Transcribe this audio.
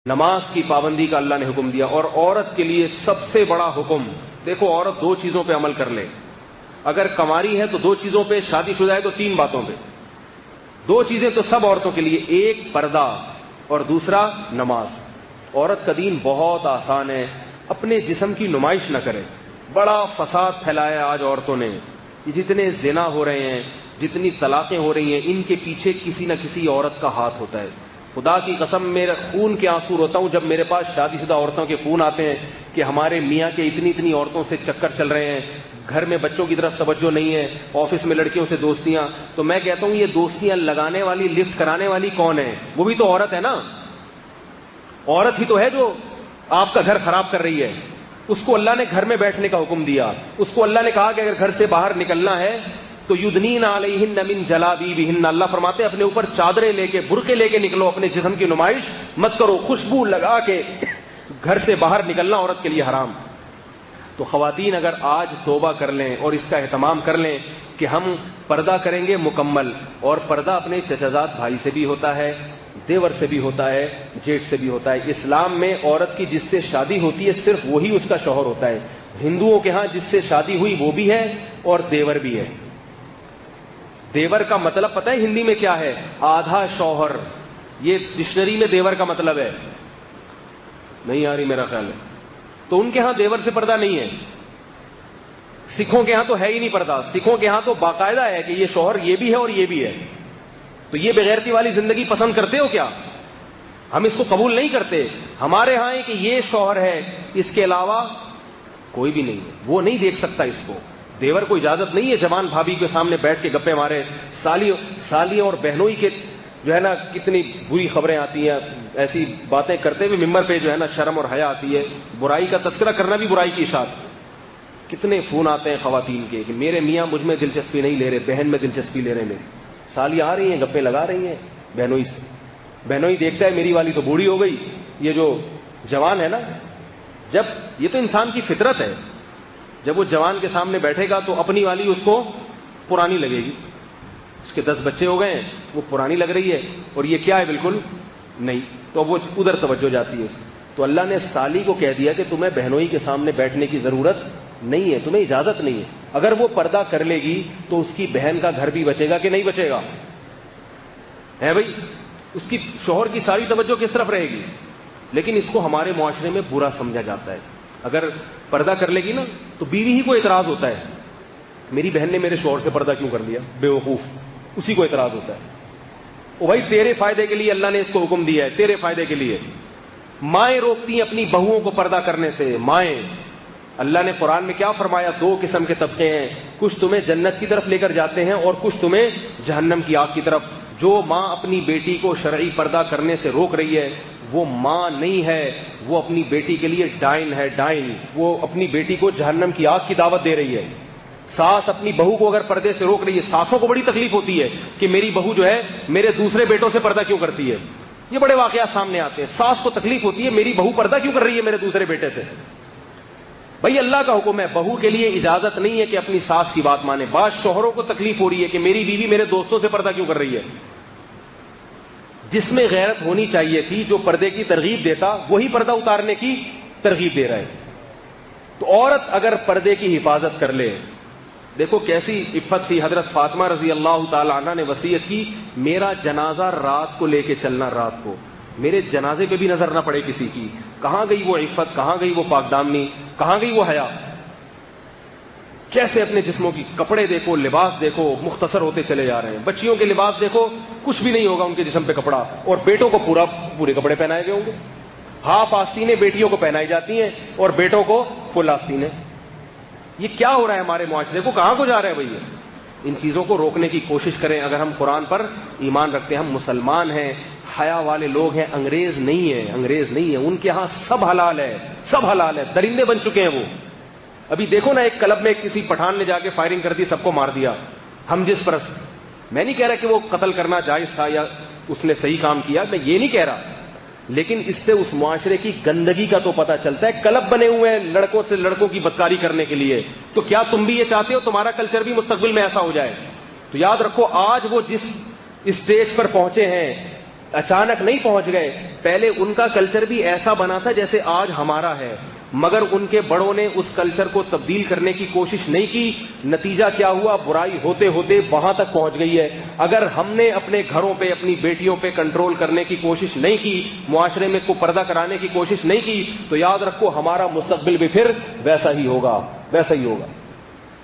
نماز کی پابندی کا اللہ نے حکم دیا، اور عورت کے لیے سب سے بڑا حکم، دیکھو عورت دو چیزوں پہ عمل کر لے، اگر کماری ہے تو دو چیزوں پہ، شادی شدہ ہے تو تین باتوں پہ، دو چیزیں تو سب عورتوں کے لیے، ایک پردہ اور دوسرا نماز۔ عورت کا دین بہت آسان ہے، اپنے جسم کی نمائش نہ کرے۔ بڑا فساد پھیلایا آج عورتوں نے، یہ جتنے زنا ہو رہے ہیں، جتنی طلاقیں ہو رہی ہیں، ان کے پیچھے کسی نہ کسی عورت کا ہاتھ ہوتا ہے۔ خدا کی قسم میرا خون کے آنسو روتا ہوں جب میرے پاس شادی شدہ عورتوں کے فون آتے ہیں کہ ہمارے میاں کے اتنی عورتوں سے چکر چل رہے ہیں، گھر میں بچوں کی طرف توجہ نہیں ہے، آفس میں لڑکیوں سے دوستیاں۔ تو میں کہتا ہوں یہ دوستیاں لگانے والی، لفٹ کرانے والی کون ہے؟ وہ بھی تو عورت ہے نا، عورت ہی تو ہے جو آپ کا گھر خراب کر رہی ہے۔ اس کو اللہ نے گھر میں بیٹھنے کا حکم دیا، اس کو اللہ نے کہا کہ اگر گھر سے باہر نکلنا ہے تو یدنین علیہن من جلابیبہن، اللہ فرماتے ہیں اپنے اوپر چادریں لے کے، برقعے لے کے نکلو، اپنے جسم کی نمائش مت کرو، خوشبو لگا کے گھر سے باہر نکلنا عورت کے لیے حرام۔ تو خواتین اگر آج توبہ کر لیں اور اس کا اہتمام کر لیں کہ ہم پردہ کریں گے مکمل، اور پردہ اپنے چچازاد بھائی سے بھی ہوتا ہے، دیور سے بھی ہوتا ہے، جیٹھ سے بھی ہوتا ہے۔ اسلام میں عورت کی جس سے شادی ہوتی ہے صرف وہی اس کا شوہر ہوتا ہے۔ ہندوؤں کے ہاں جس سے شادی ہوئی وہ بھی ہے اور دیور بھی ہے۔ دیور کا مطلب پتہ ہے ہندی میں کیا ہے؟ آدھا شوہر۔ یہ ڈکشنری میں دیور کا مطلب ہے، نہیں آ رہی میرا خیال ہے۔ تو ان کے ہاں دیور سے پردہ نہیں ہے۔ سکھوں کے ہاں تو ہے ہی نہیں پردہ، سکھوں کے ہاں تو باقاعدہ ہے کہ یہ شوہر یہ بھی ہے اور یہ بھی ہے۔ تو یہ بغیرتی والی زندگی پسند کرتے ہو کیا؟ ہم اس کو قبول نہیں کرتے۔ ہمارے ہاں ہے کہ یہ شوہر ہے، اس کے علاوہ کوئی بھی نہیں ہے، وہ نہیں دیکھ سکتا اس کو۔ دیور کو اجازت نہیں ہے جوان بھابھی کے سامنے بیٹھ کے گپے مارے۔ سالیوں اور بہنوئی کے جو ہے نا کتنی بری خبریں آتی ہیں، ایسی باتیں کرتے ہوئے ممبر پہ جو ہے نا شرم اور حیا آتی ہے۔ برائی کا تذکرہ کرنا بھی برائی کی اشاعت۔ کتنے فون آتے ہیں خواتین کے کہ میرے میاں مجھ میں دلچسپی نہیں لے رہے، بہن میں دلچسپی لے رہے ہیں۔ میری سالی آ رہی ہیں، گپے لگا رہی ہیں بہنوئی سے۔ بہنوئی دیکھتا ہے میری والی تو بوڑھی ہو گئی، یہ جو جوان ہے نا، جب یہ تو انسان کی فطرت ہے، جب وہ جوان کے سامنے بیٹھے گا تو اپنی والی اس کو پرانی لگے گی۔ اس کے 10 بچے ہو گئے ہیں، وہ پرانی لگ رہی ہے، اور یہ کیا ہے؟ بالکل نہیں۔ تو وہ ادھر توجہ جاتی ہے اس۔ تو اللہ نے سالی کو کہہ دیا کہ تمہیں بہنوئی کے سامنے بیٹھنے کی ضرورت نہیں ہے، تمہیں اجازت نہیں ہے۔ اگر وہ پردہ کر لے گی تو اس کی بہن کا گھر بھی بچے گا کہ نہیں بچے گا؟ ہے بھائی، اس کی شوہر کی ساری توجہ کس طرف رہے گی؟ لیکن اس کو ہمارے معاشرے میں برا سمجھا جاتا ہے۔ اگر پردہ کر لے گی نا تو بیوی ہی کو اعتراض ہوتا ہے، میری بہن نے میرے شوہر سے پردہ کیوں کر لیا، بے وقوف، اسی کو اعتراض ہوتا ہے۔ او بھائی تیرے فائدے کے لیے اللہ نے اس کو حکم دیا ہے، تیرے فائدے کے لیے۔ مائیں روکتی ہیں اپنی بہوؤں کو پردہ کرنے سے، مائیں۔ اللہ نے قرآن میں کیا فرمایا؟ 2 قسم کے طبقے ہیں، کچھ تمہیں جنت کی طرف لے کر جاتے ہیں اور کچھ تمہیں جہنم کی آگ کی طرف۔ جو ماں اپنی بیٹی کو شرعی پردہ کرنے سے روک رہی ہے وہ ماں نہیں ہے، وہ اپنی بیٹی کے لیے ڈائن ہے، ڈائن۔ وہ اپنی بیٹی کو جہنم کی آگ کی دعوت دے رہی ہے۔ ساس اپنی بہو کو اگر پردے سے روک رہی ہے، ساسوں کو بڑی تکلیف ہوتی ہے کہ میری بہو جو ہے میرے دوسرے بیٹوں سے پردہ کیوں کرتی ہے۔ یہ بڑے واقعات سامنے آتے ہیں، ساس کو تکلیف ہوتی ہے میری بہو پردہ کیوں کر رہی ہے میرے دوسرے بیٹے سے۔ بھائی اللہ کا حکم ہے، بہو کے لیے اجازت نہیں ہے کہ اپنی ساس کی بات مانے۔ بعض شوہروں کو تکلیف ہو رہی ہے کہ میری بیوی میرے دوستوں سے پردہ کیوں کر رہی ہے۔ جس میں غیرت ہونی چاہیے تھی، جو پردے کی ترغیب دیتا وہی پردہ اتارنے کی ترغیب دے رہا ہے۔ تو عورت اگر پردے کی حفاظت کر لے، دیکھو کیسی عفت تھی۔ حضرت فاطمہ رضی اللہ تعالی عنہ نے وصیت کی، میرا جنازہ رات کو لے کے چلنا، رات کو میرے جنازے پہ بھی نظر نہ پڑے کسی کی۔ کہاں گئی وہ عفت، کہاں گئی وہ پاک دامنی، کہاں گئی وہ حیا؟ کیسے اپنے جسموں کی کپڑے دیکھو، لباس دیکھو، مختصر ہوتے چلے جا رہے ہیں۔ بچیوں کے لباس دیکھو، کچھ بھی نہیں ہوگا ان کے جسم پہ کپڑا، اور بیٹوں کو پورے کپڑے پہنائے گئے ہوں گے۔ ہاف آستینیں بیٹیوں کو پہنائی جاتی ہیں اور بیٹوں کو فل آستینیں۔ یہ کیا ہو رہا ہے ہمارے معاشرے کو؟ کہاں کو جا رہا ہے بھائی؟ ان چیزوں کو روکنے کی کوشش کریں۔ اگر ہم قرآن پر ایمان رکھتے ہیں، ہم مسلمان ہیں، حیا والے لوگ ہیں، انگریز نہیں ہیں، انگریز نہیں ہیں۔ ان کے ہاں سب حلال ہے، سب حلال ہے، درندے بن چکے ہیں وہ۔ ابھی دیکھو نا، ایک کلب میں کسی پٹھان نے جا کے فائرنگ کر دی، سب کو مار دیا۔ ہم جس پرست، میں نہیں کہہ رہا کہ وہ قتل کرنا جائز تھا یا اس نے صحیح کام کیا، میں یہ نہیں کہہ رہا، لیکن اس سے اس معاشرے کی گندگی کا تو پتہ چلتا ہے۔ کلب بنے ہوئے ہیں لڑکوں سے لڑکوں کی بدکاری کرنے کے لیے، تو کیا تم بھی یہ چاہتے ہو تمہارا کلچر بھی مستقبل میں ایسا ہو جائے؟ تو یاد رکھو، آج وہ جس اسٹیج پر پہنچے ہیں اچانک نہیں پہنچ گئے. پہلے ان کا کلچر بھی ایسا بنا تھا جیسے آج ہمارا ہے, مگر ان کے بڑوں نے اس کلچر کو تبدیل کرنے کی کوشش نہیں کی. نتیجہ کیا ہوا؟ برائی ہوتے ہوتے وہاں تک پہنچ گئی ہے. اگر ہم نے اپنے گھروں پہ, اپنی بیٹیوں پہ کنٹرول کرنے کی کوشش نہیں کی, معاشرے میں کو پردہ کرانے کی کوشش نہیں کی, تو یاد رکھو ہمارا مستقبل بھی پھر ویسا ہی ہوگا.